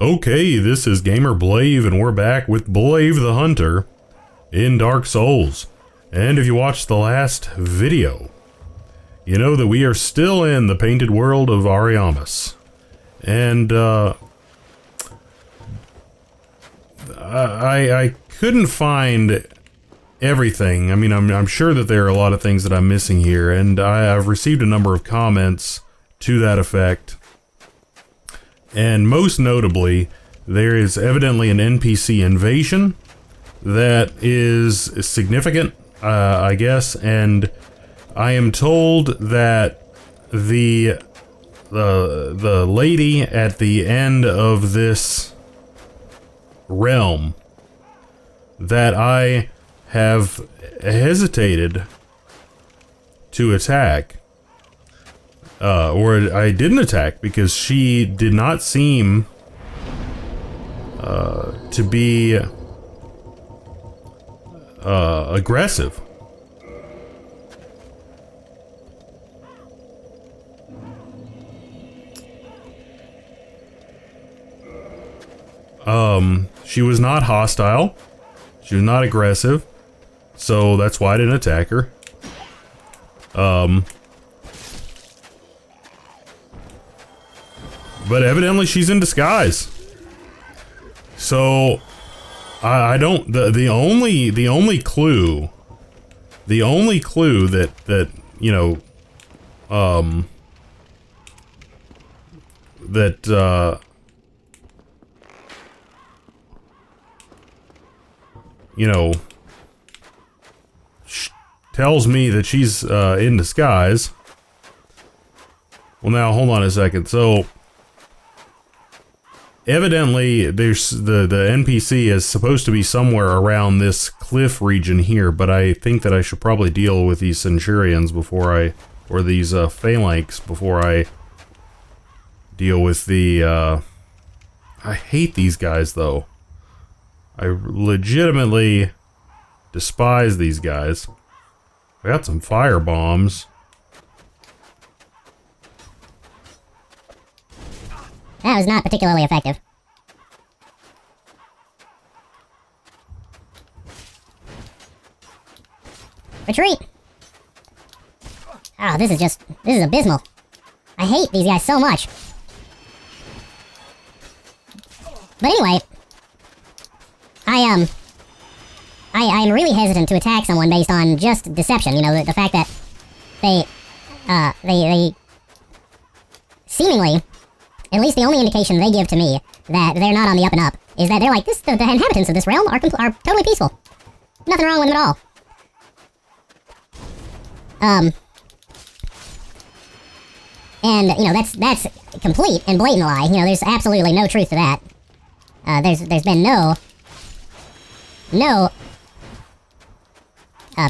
Okay, this is GamerBlave, and we're back with Blave the Hunter in Dark Souls. And if you watched the last video, you know that we are still in the painted world of Ariamis. And, I couldn't find everything. I mean, I'm sure that there are a lot of things that I'm missing here, and I've received a number of comments to that effect. And most notably, there is evidently an NPC invasion that is significant, I guess, and I am told that the lady at the end of this realm that I have hesitated to attack, or I didn't attack because she did not seem to be aggressive. She was not hostile. She was not aggressive. So that's why I didn't attack her. But evidently she's in disguise. So I don't, the only clue that you know, you know, tells me that she's in disguise. Well, now hold on a second. So evidently there's the NPC is supposed to be somewhere around this cliff region here, but I think that I should probably deal with these centurions before I, or these phalanx before I deal with the I hate these guys though. I legitimately despise these guys. I got some fire bombs. That was not particularly effective. Retreat! Oh, this is abysmal. I hate these guys so much. But anyway, I am really hesitant to attack someone based on just deception. You know, the fact that they seemingly, at least the only indication they give to me that they're not on the up and up is that they're like, the inhabitants of this realm are totally peaceful. Nothing wrong with them at all. And, you know, that's complete and blatant lie. You know, there's absolutely no truth to that. There's been no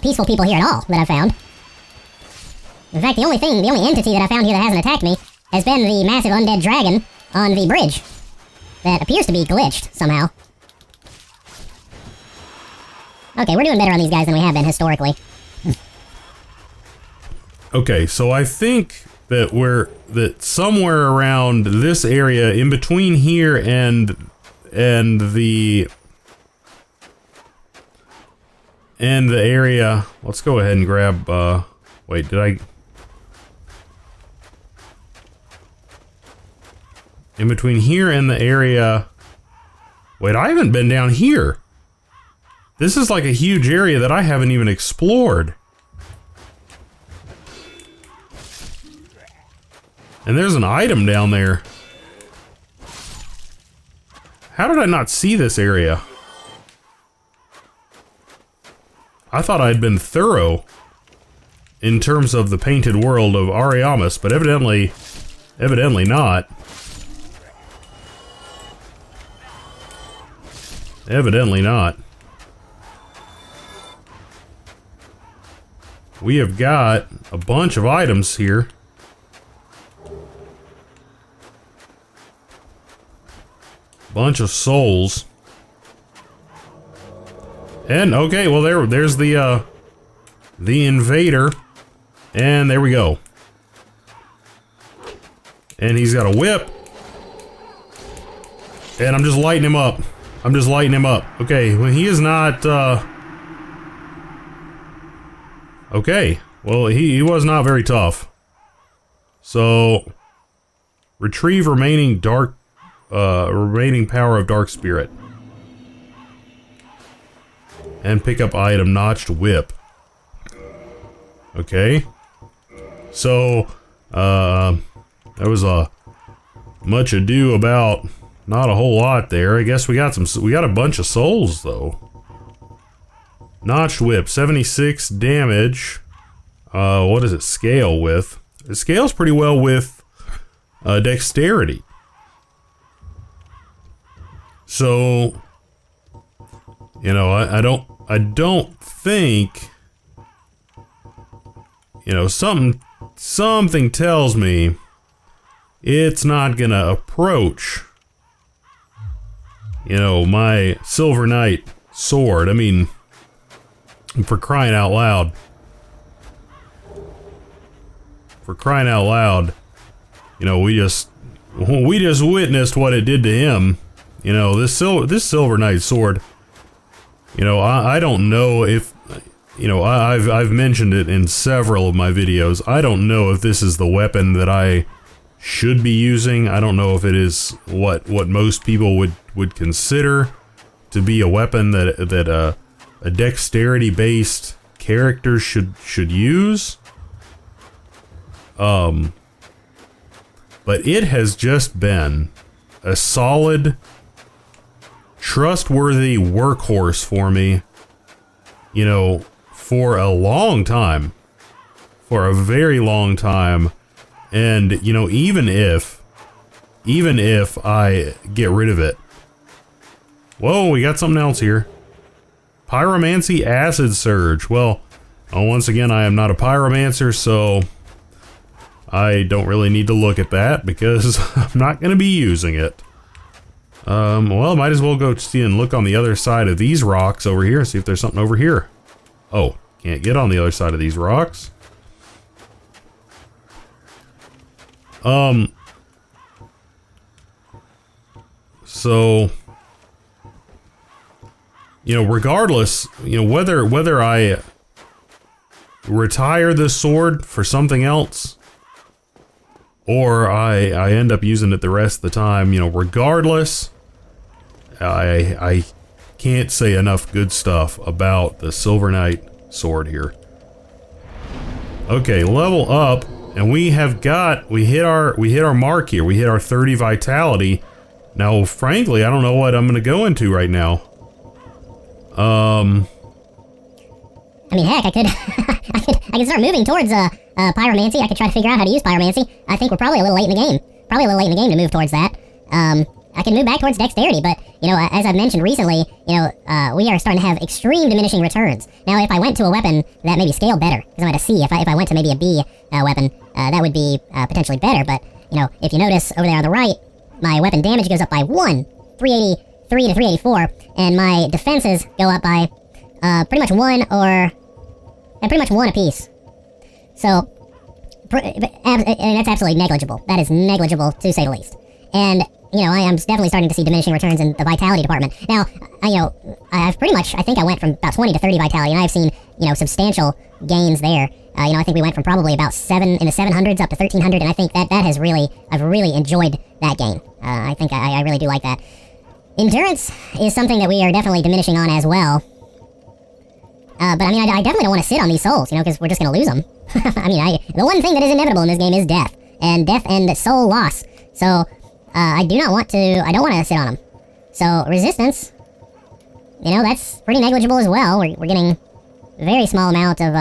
peaceful people here at all that I've found. In fact, the only entity that I found here that hasn't attacked me has been the massive undead dragon on the bridge that appears to be glitched somehow. Okay, we're doing better on these guys than we have been historically. Okay, so I think that somewhere around this area, in between here and the area, let's go ahead and grab, wait, did I? In between here and the area, wait, I haven't been down here. This is like a huge area that I haven't even explored. And there's an item down there. How did I not see this area? I thought I'd been thorough in terms of the painted world of Ariamis, but evidently not. Evidently not. We have got a bunch of items here. Bunch of souls. And okay, well there's the invader. And there we go. And he's got a whip. And I'm just lighting him up. I'm just lighting him up. Okay, well, he is not, okay, well, he was not very tough. So, retrieve remaining remaining power of Dark Spirit. And pick up item, Notched Whip. Okay. So, there was a much ado about not a whole lot there. I guess we got a bunch of souls though. Notched Whip, 76 damage. What does it scale with? It scales pretty well with dexterity. So, you know, I don't think, you know, something tells me it's not gonna approach, you know, my Silver Knight sword. I mean, for crying out loud. For crying out loud, you know, we just witnessed what it did to him. You know, this Silver Knight sword, you know, I don't know if, you know, I've mentioned it in several of my videos. I don't know if this is the weapon that I should be using. I don't know if it is what most people would consider to be a weapon that a dexterity based character should use. But it has just been a solid, trustworthy workhorse for me, you know, for a long time, for a very long time. And, you know, even if I get rid of it. Whoa, we got something else here. Pyromancy Acid Surge. Well, once again, I am not a pyromancer, so I don't really need to look at that because I'm not going to be using it. Well, might as well go see and look on the other side of these rocks over here, see if there's something over here. Oh, can't get on the other side of these rocks. So, you know, regardless, you know, whether I retire this sword for something else, or I end up using it the rest of the time, you know, regardless, I can't say enough good stuff about the Silver Knight sword here. Okay, level up, and we hit our mark here. We hit our 30 vitality. Now, frankly, I don't know what I'm going to go into right now. I mean, heck, I could start moving towards pyromancy. I could try to figure out how to use pyromancy. I think we're probably a little late in the game. Probably a little late in the game to move towards that. I can move back towards dexterity, but, you know, as I've mentioned recently, you know, we are starting to have extreme diminishing returns. Now, if I went to a weapon that maybe scaled better, because I'm at a C, if I went to maybe a B weapon, that would be potentially better, but, you know, if you notice over there on the right, my weapon damage goes up by 1, 383 to 384, and my defenses go up by pretty much one apiece. So, and that's absolutely negligible. That is negligible, to say the least. And, you know, I am definitely starting to see diminishing returns in the vitality department. Now, you know, I think I went from about 20 to 30 vitality, and I've seen, you know, substantial gains there. You know, I think we went from probably about in the 700s up to 1300, and I think that has really, I've really enjoyed that gain. I think I really do like that. Endurance is something that we are definitely diminishing on as well. But I mean, I definitely don't want to sit on these souls, you know, because we're just going to lose them. I mean, the one thing that is inevitable in this game is death and soul loss. So, I don't want to sit on them. So, resistance, you know, that's pretty negligible as well. We're getting a very small amount of,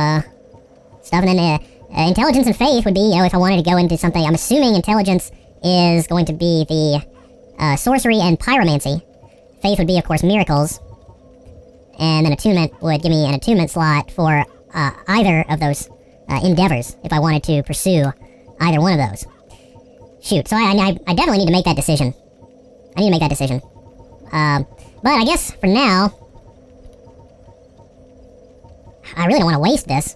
stuff. And then, intelligence and faith would be, you know, if I wanted to go into something, I'm assuming intelligence is going to be the, sorcery and pyromancy. Faith would be, of course, miracles. And then attunement would give me an attunement slot for, either of those, endeavors, if I wanted to pursue either one of those. Shoot, so I definitely need to make that decision. I need to make that decision. But I guess, for now, I really don't want to waste this.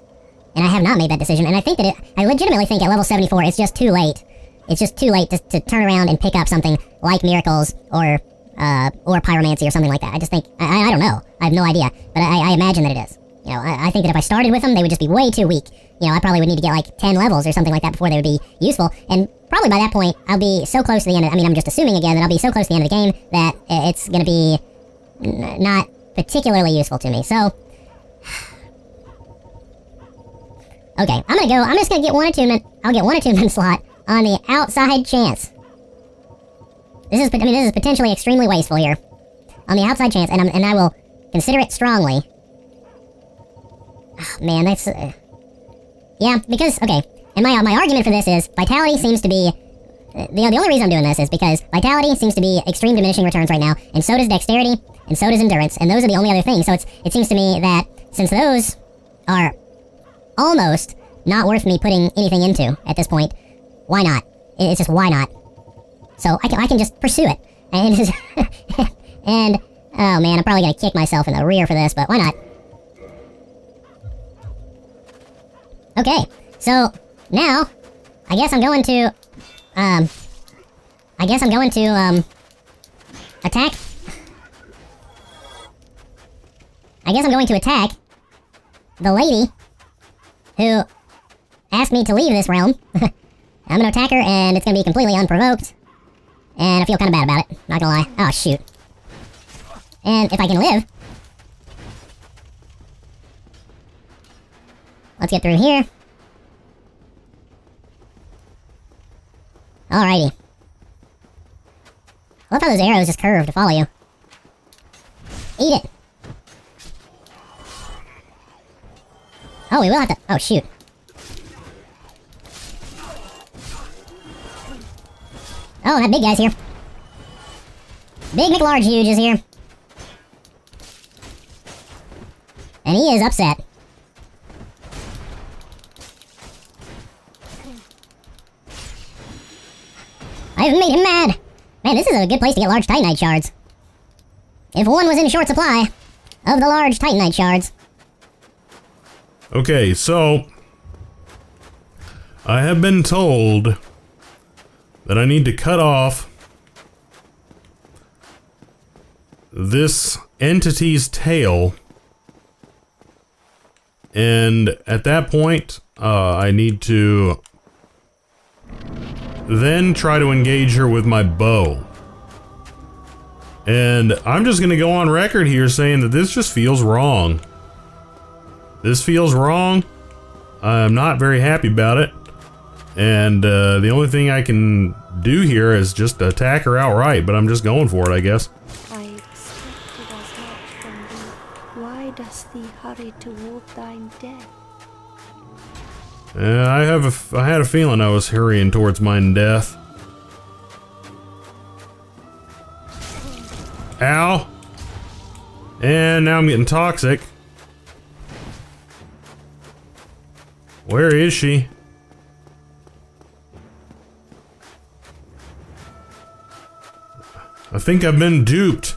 And I have not made that decision, and I think that I legitimately think at level 74, it's just too late. It's just too late to turn around and pick up something like miracles, or or pyromancy or something like that. I just think, I don't know. I have no idea, but I imagine that it is. You know, I think that if I started with them, they would just be way too weak. You know, I probably would need to get like 10 levels or something like that before they would be useful, and probably by that point, I'll be so close to the end of, I mean, I'm just assuming again that I'll be so close to the end of the game that it's gonna be not particularly useful to me, so... Okay, I'm just gonna get one attunement. I'll get one attunement slot on the outside chance. This is potentially extremely wasteful here. On the outside chance, and I will consider it strongly. Oh, man, that's... yeah, because, okay, and my argument for this is, Vitality seems to be... the only reason I'm doing this is because Vitality seems to be extreme diminishing returns right now, and so does Dexterity, and so does Endurance, and those are the only other things, so it seems to me that, since those are almost not worth me putting anything into at this point, why not? It's just, why not? So, I can just pursue it, and, and, oh man, I'm probably gonna kick myself in the rear for this, but why not? Okay, so, now, I guess I'm going to, attack. I guess I'm going to attack the lady who asked me to leave this realm. I'm gonna attack her, and it's gonna be completely unprovoked. And I feel kind of bad about it, not gonna lie. Oh, shoot. And if I can live... let's get through here. Alrighty. I love how those arrows just curve to follow you. Eat it! Oh, we will have to... oh, shoot. Oh, that big guy's here. Big McLarge Huge is here. And he is upset. I've made him mad! Man, this is a good place to get large Titanite shards. If one was in short supply of the large Titanite shards. Okay, so... I have been told that I need to cut off this entity's tail, and at that point, I need to then try to engage her with my bow. And I'm just gonna go on record here saying that this just feels wrong. This feels wrong. I'm not very happy about it. And the only thing I can do here is just attack her outright, but I'm just going for it, I guess. I expected as much from thee. Why dost thee hurry toward thine death? I had a feeling I was hurrying towards mine death. Ow! And now I'm getting toxic. Where is she? I think I've been duped.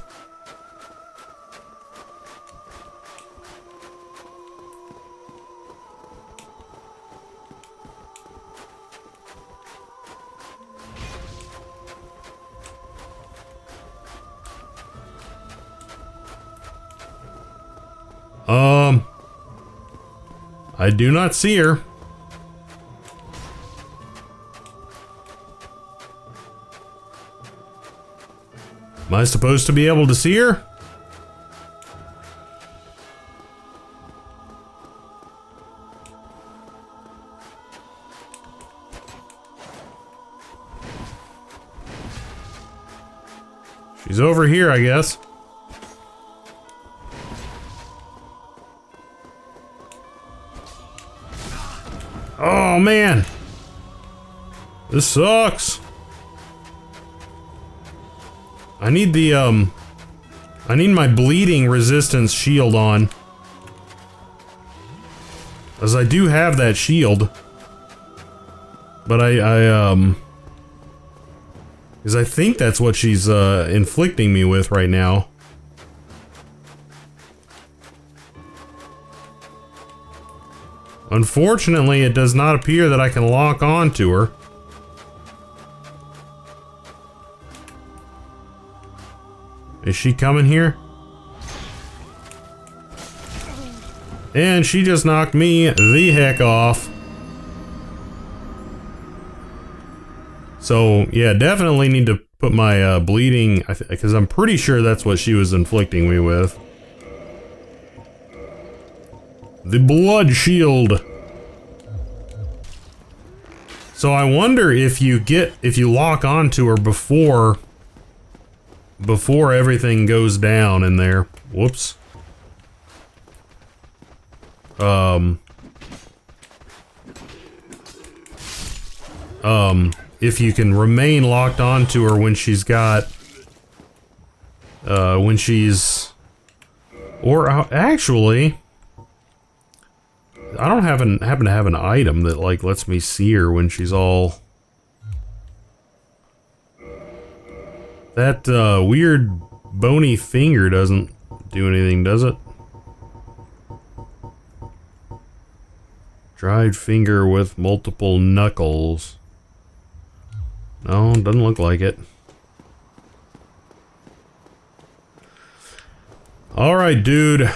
I do not see her. Am I supposed to be able to see her? She's over here, I guess. Oh man, this sucks. I need the I need my bleeding resistance shield on, as I do have that shield, but because I think that's what she's inflicting me with right now. Unfortunately, it does not appear that I can lock on to her. Is she coming here? And she just knocked me the heck off. So, yeah, definitely need to put my bleeding, because I'm pretty sure that's what she was inflicting me with. The blood shield. So I wonder if you lock onto her before everything goes down in there. Whoops. If you can remain locked onto her when she's got, actually, I don't happen to have an item that, like, lets me see her when she's all... That, weird bony finger doesn't do anything, does it? Dried finger with multiple knuckles. No, doesn't look like it. Alright, dude.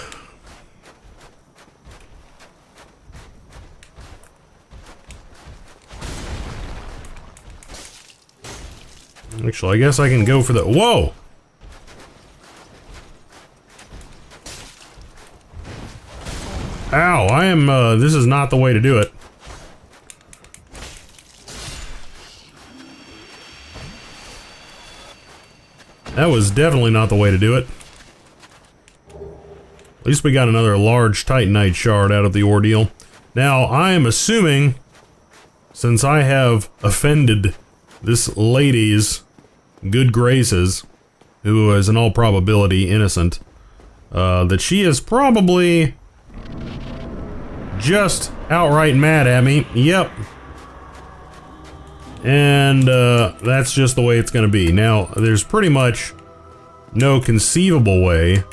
Actually, I guess I can go for the... Whoa! Ow, I am, this is not the way to do it. That was definitely not the way to do it. At least we got another large Titanite shard out of the ordeal. Now, I am assuming, since I have offended this lady's good graces, who is in all probability innocent, that she is probably just outright mad at me. Yep. And that's just the way it's gonna be. Now, there's pretty much no conceivable way.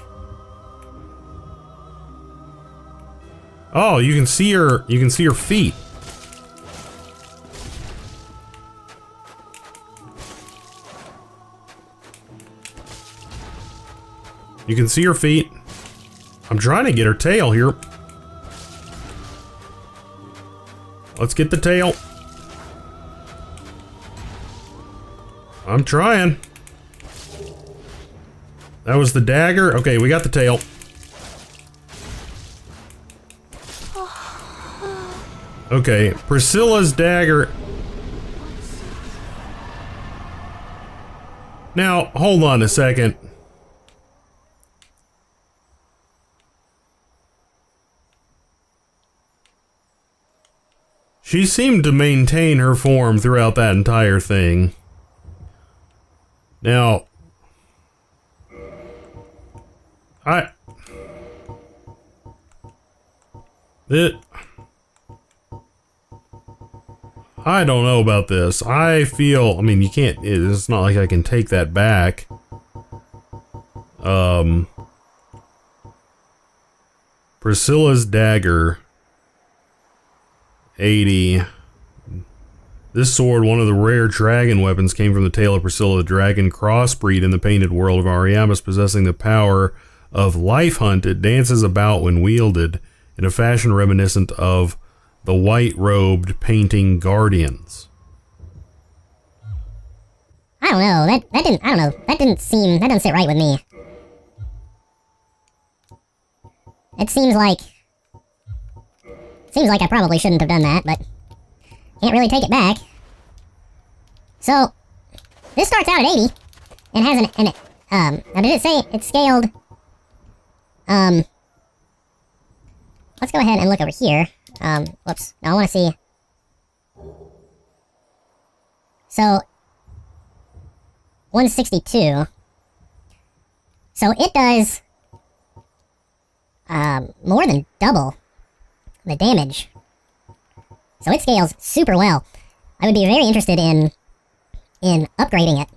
Oh, you can see her feet. You can see her feet. I'm trying to get her tail here. Let's get the tail. I'm trying. That was the dagger. Okay, we got the tail. Okay, Priscilla's dagger. Now, hold on a second. She seemed to maintain her form throughout that entire thing. Now, I don't know about this. I feel, I mean, you can't, it's not like I can take that back. Priscilla's dagger. 80. This sword, one of the rare dragon weapons, came from the tale of Priscilla, the dragon crossbreed in the painted world of Ariamis, possessing the power of Life Hunt. It dances about when wielded in a fashion reminiscent of the white-robed painting guardians. I don't know, that didn't sit right with me. It seems like I probably shouldn't have done that, but can't really take it back. So, this starts out at 80, and has now did it say it's scaled? Let's go ahead and look over here. Whoops, now I want to see. So, 162. So it does, more than double the damage. So it scales super well. I would be very interested in upgrading it.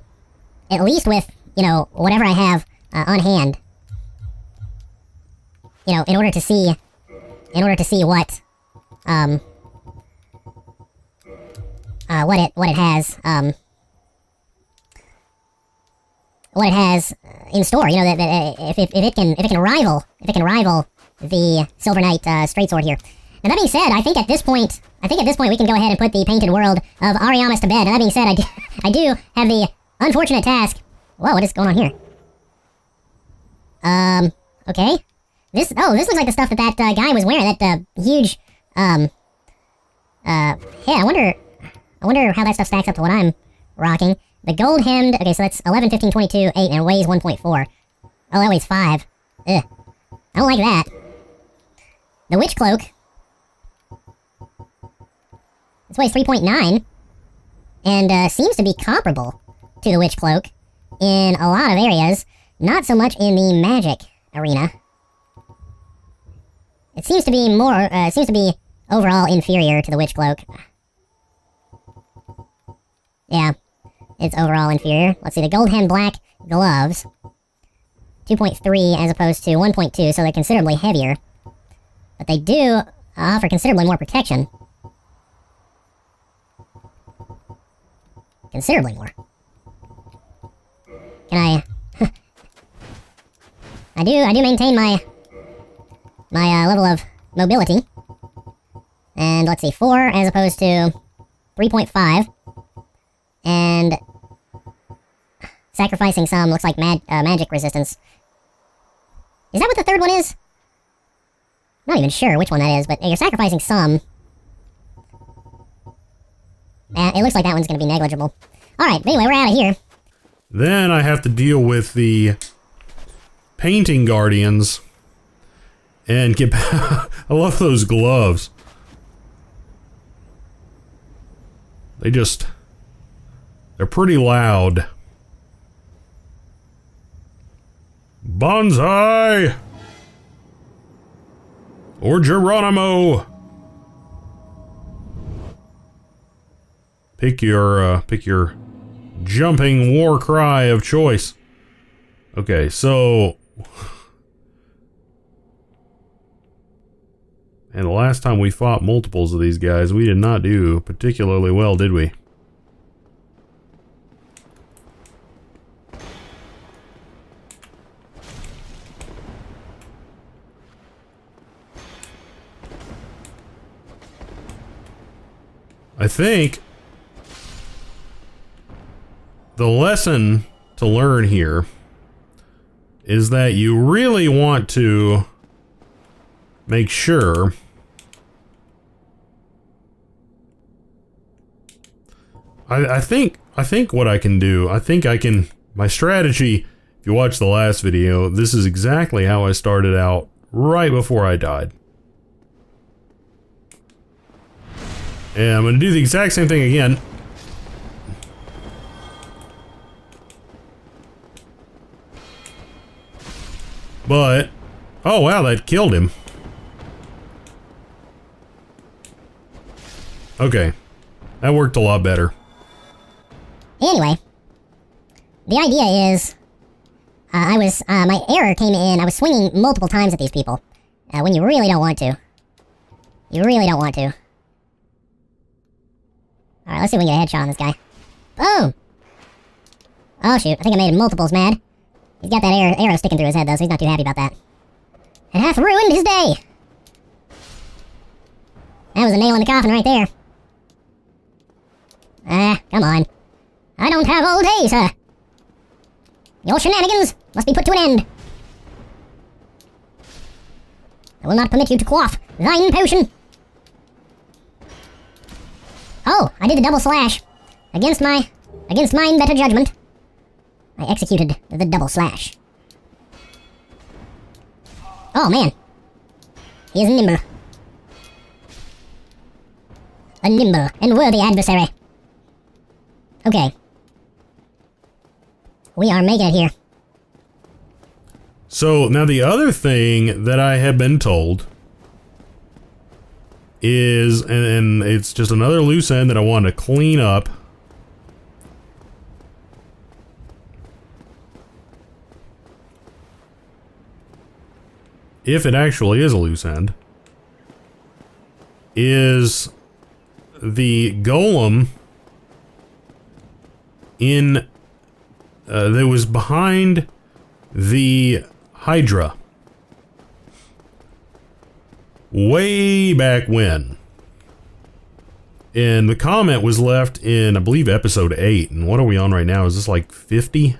At least with, you know, whatever I have on hand. You know, in order to see what what it has. what it has in store. You know, that if it can rival the Silver Knight straight sword here. Now that being said, I think at this point we can go ahead and put the painted world of Ariamis to bed. Now that being said, I do have the unfortunate task. Whoa, what is going on here? Okay. This looks like the stuff that guy was wearing. That huge yeah. I wonder how that stuff stacks up to what I'm rocking. The gold hemmed. Okay, so that's 11, 15, 22, 8, and it weighs 1.4. Oh, that weighs 5. Ugh. I don't like that. The witch cloak. This weighs 3.9, and seems to be comparable to the witch cloak in a lot of areas. Not so much in the magic arena. It seems to be overall inferior to the witch cloak. Yeah, it's overall inferior. Let's see, the gold hem black gloves. 2.3 as opposed to 1.2, so they're considerably heavier. But they do offer considerably more protection. Considerably more. Can I... I do maintain my level of mobility. And let's see, 4 as opposed to 3.5. And sacrificing some looks like magic resistance. Is that what the third one is? I'm not even sure which one that is, but you're sacrificing some. It looks like that one's going to be negligible. Alright, anyway, we're out of here. Then I have to deal with the painting guardians and get I love those gloves. They're pretty loud. Bonsai! Or Geronimo! Pick your jumping war cry of choice. Okay, so... And the last time we fought multiples of these guys, we did not do particularly well, did we? I think the lesson to learn here is that you really want to make sure I think what I can do, my strategy, if you watch the last video, this is exactly how I started out right before I died. And I'm going to do the exact same thing again. But, oh wow, that killed him. Okay, that worked a lot better. Anyway, the idea is, my error came in, I was swinging multiple times at these people, when you really don't want to. You really don't want to. Alright, let's see if we can get a headshot on this guy. Boom! Oh shoot, I think I made multiples mad. He's got that arrow sticking through his head though, so he's not too happy about that. It hath ruined his day! That was a nail in the coffin right there. Come on. I don't have all day, sir. Your shenanigans must be put to an end. I will not permit you to quaff thine potion. Oh, I did the double slash. Against mine better judgment. I executed the double slash. Oh, man. He is nimble. A nimble and worthy adversary. Okay. We are making it here. So, now the other thing that I have been told is, and it's just another loose end that I want to clean up. If it actually is a loose end, is the golem in that was behind the Hydra. Way back when. And the comment was left in, I believe, episode 8. And what are we on right now? Is this like 50?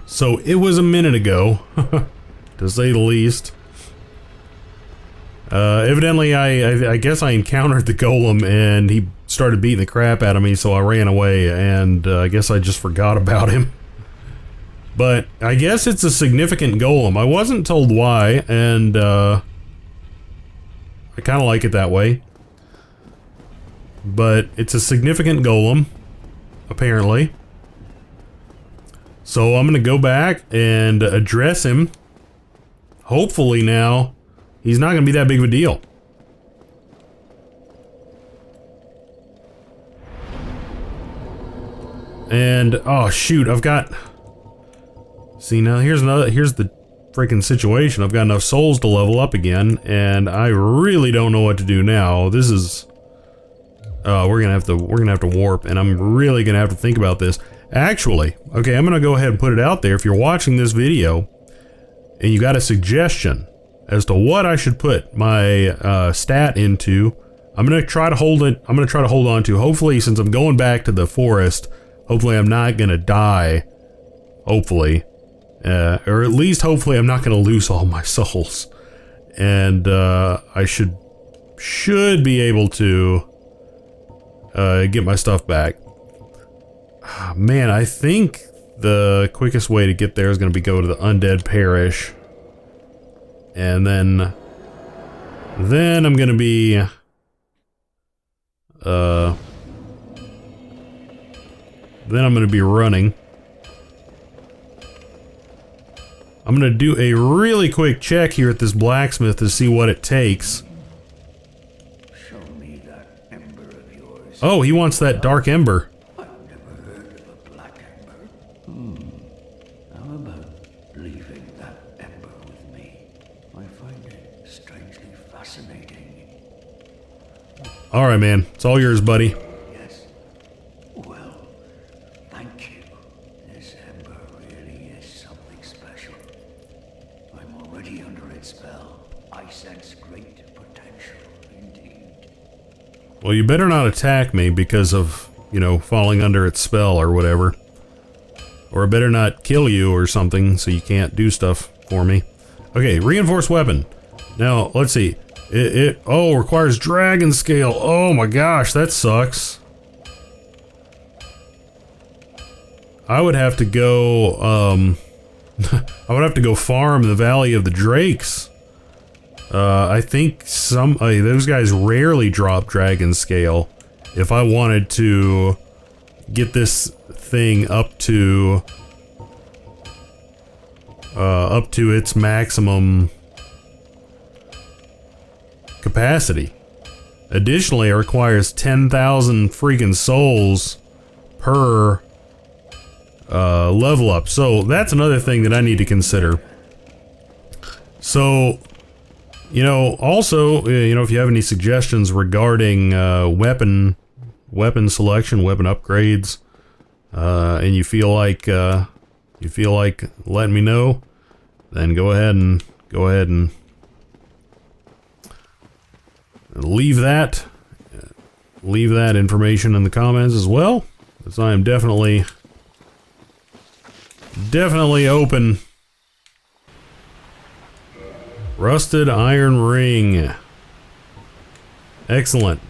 So it was a minute ago, to say the least. Evidently, I guess I encountered the golem and he started beating the crap out of me, so I ran away, and I guess I just forgot about him. But I guess it's a significant golem. I wasn't told why, and I kind of like it that way. But it's a significant golem, apparently. So I'm going to go back and address him. Hopefully now, he's not going to be that big of a deal. And, oh shoot, I've got... See, now here's the freaking situation. I've got enough souls to level up again, and I really don't know what to do now. This is... we're gonna have to warp, and I'm really gonna have to think about this. Actually, okay, I'm gonna go ahead and put it out there. If you're watching this video, and you got a suggestion as to what I should put my stat into, I'm gonna try to hold it. I'm gonna try to hold on to. Hopefully, since I'm going back to the forest, hopefully I'm not gonna die. Hopefully, or at least hopefully I'm not gonna lose all my souls, and I should be able to get my stuff back. Man, I think the quickest way to get there is going to be go to the Undead Parish. And then I'm going to be running. I'm going to do a really quick check here at this blacksmith to see what it takes. Oh, he wants that dark ember. I've never heard of a black ember. How about leaving that ember with me? I find it strangely fascinating. Alright, man. It's all yours, buddy. Yes. Well, thank you. This ember really is something special. I'm already under its spell. I sense great potential indeed. Well, you better not attack me because of, you know, falling under its spell or whatever. Or I better not kill you or something so you can't do stuff for me. Okay, reinforced weapon. Now, let's see. It requires dragon scale. Oh my gosh, that sucks. I would have to go, I would have to go farm the Valley of the Drakes. I think those guys rarely drop dragon scale. If I wanted to get this thing up to its maximum capacity. Additionally, it requires 10,000 freaking souls per level up. So that's another thing that I need to consider. So, you know, also, you know, if you have any suggestions regarding weapon selection, weapon upgrades, and you feel like letting me know, then go ahead and leave that information in the comments as well, as I am definitely open. Rusted iron ring. Excellent.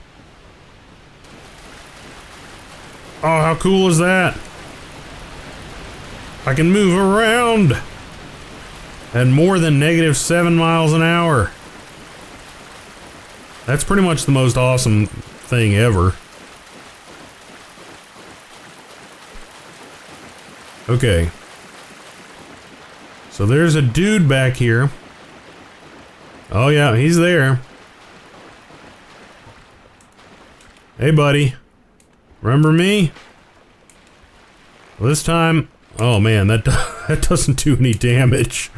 Oh, how cool is that? I can move around at more than -7 miles an hour. That's pretty much the most awesome thing ever. Okay. So there's a dude back here. Oh yeah, he's there. Hey buddy. Remember me? Well, this time... Oh man, that doesn't do any damage.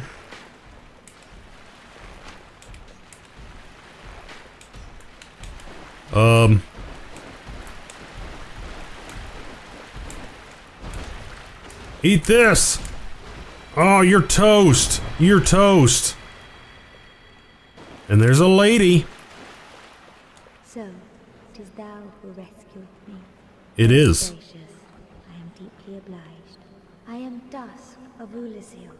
Eat this! Oh, you're toast! You're toast! And there's a lady. So, 'tis thou who rescued me. It is. Gracious, I am deeply obliged. I am Dusk of Ulasil.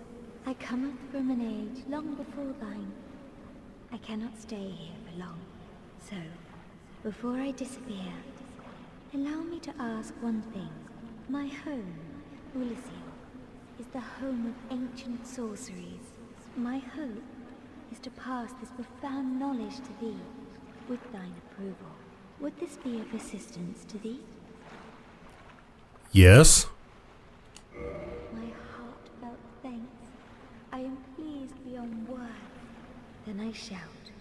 I cometh from an age long before thine. I cannot stay here for long. So, before I disappear, allow me to ask one thing. My home, Ulasil, is the home of ancient sorceries. My hope is to pass this profound knowledge to thee, with thine approval. Would this be of assistance to thee? Yes. My heartfelt thanks. I am pleased beyond words. Then I shout,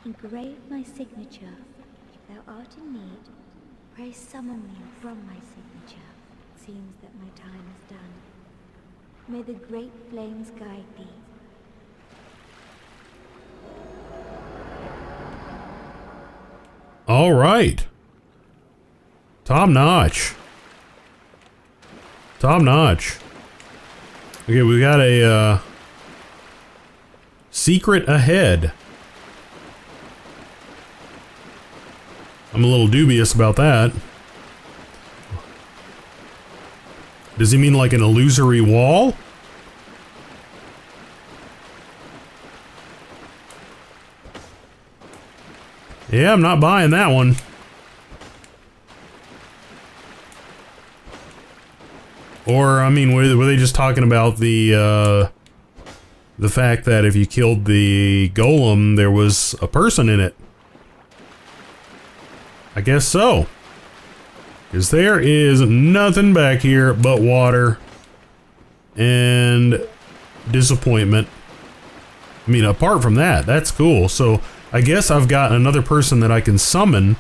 engrave my signature. If thou art in need, pray summon me from my signature. It seems that my time is done. May the great flames guide thee. All right. Top notch. Top notch. Okay, we got a secret ahead. I'm a little dubious about that. Does he mean like an illusory wall? Yeah, I'm not buying that one. Or, I mean, were they just talking about the fact that if you killed the golem, there was a person in it? I guess so. Because there is nothing back here but water and disappointment. I mean, apart from that, that's cool. So, I guess I've got another person that I can summon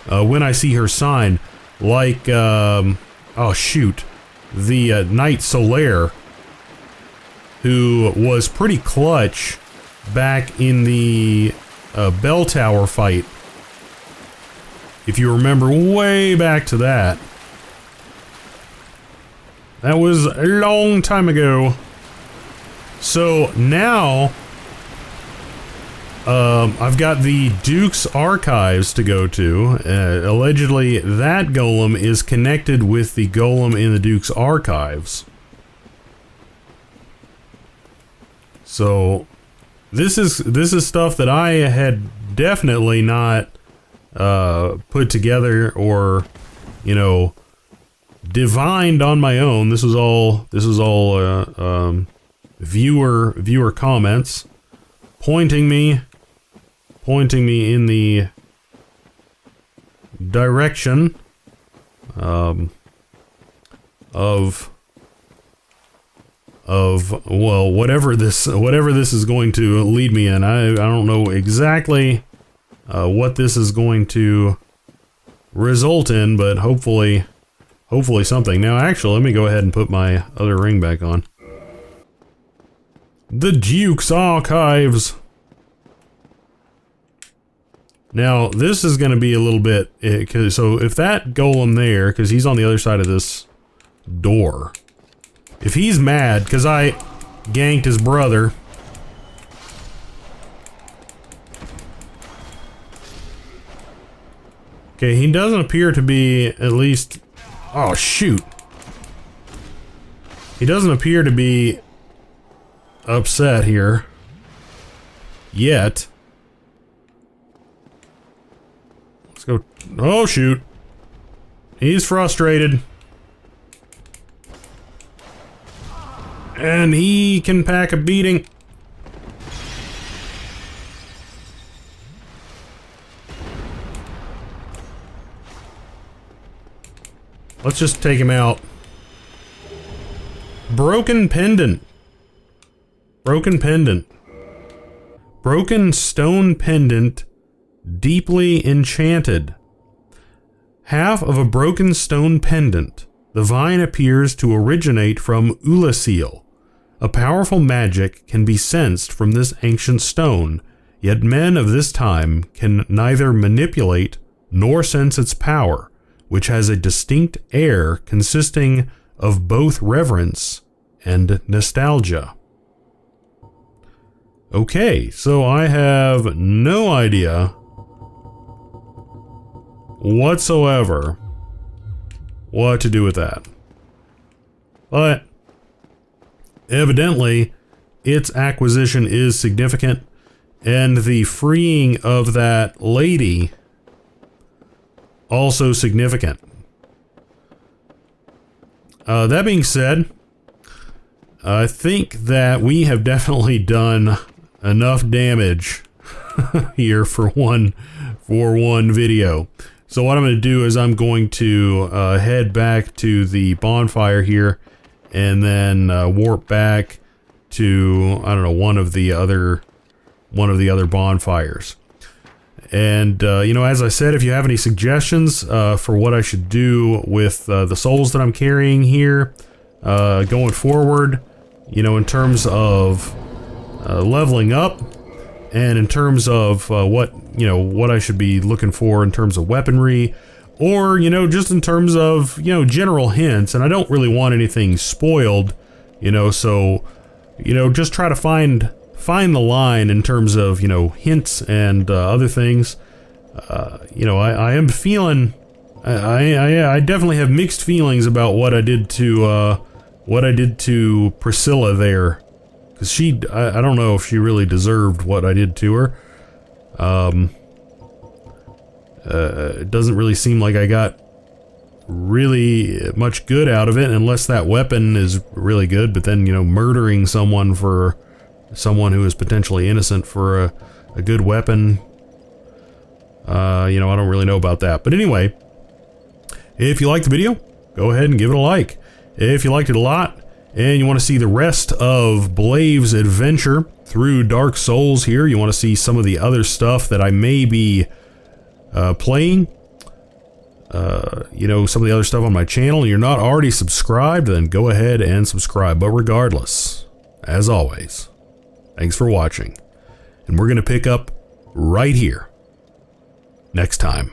when I see her sign. Like, oh shoot, the Knight Solaire, who was pretty clutch back in the bell tower fight. If you remember way back to that. That was a long time ago. So now I've got the Duke's archives to go to. Allegedly, that golem is connected with the golem in the Duke's archives. So this is stuff that I had definitely not put together or, you know, divined on my own. This is all viewer comments pointing me in the direction of well, whatever this is going to lead me in. I don't know exactly what this is going to result in, but hopefully something. Now, actually, let me go ahead and put my other ring back on. The Duke's archives. Now, this is going to be a little bit, so if that golem there, because he's on the other side of this door, if he's mad because I ganked his brother, okay, he doesn't appear to be, at least, oh shoot, he doesn't appear to be upset here yet. Go. Oh shoot. He's frustrated. And he can pack a beating. Let's just take him out. Broken pendant. Broken pendant. Broken stone pendant. Deeply enchanted. Half of a broken stone pendant. The vine appears to originate from Ulasil. A powerful magic can be sensed from this ancient stone, yet men of this time can neither manipulate nor sense its power, which has a distinct air consisting of both reverence and nostalgia. Okay, so I have no idea whatsoever what to do with that. But evidently, its acquisition is significant, and the freeing of that lady also significant. That being said, I think that we have definitely done enough damage here for one video. So what I'm going to do is I'm going to head back to the bonfire here, and then warp back to, I don't know, one of the other bonfires. And you know, as I said, if you have any suggestions for what I should do with the souls that I'm carrying here going forward, you know, in terms of leveling up, and in terms of what I should be looking for in terms of weaponry, or, you know, just in terms of, you know, general hints. And I don't really want anything spoiled, you know, so, you know, just try to find the line in terms of, you know, hints and other things. You know, I am feeling, I definitely have mixed feelings about what I did to Priscilla there. Because I don't know if she really deserved what I did to her. It doesn't really seem like I got really much good out of it, unless that weapon is really good. But then, you know, murdering someone for someone who is potentially innocent for a good weapon, you know, I don't really know about that. But anyway, if you liked the video, go ahead and give it a like. If you liked it a lot, and you want to see the rest of Blave's adventure through Dark Souls here, you want to see some of the other stuff that I may be playing, you know, some of the other stuff on my channel, and you're not already subscribed, then go ahead and subscribe. But regardless, as always, thanks for watching, and we're going to pick up right here next time.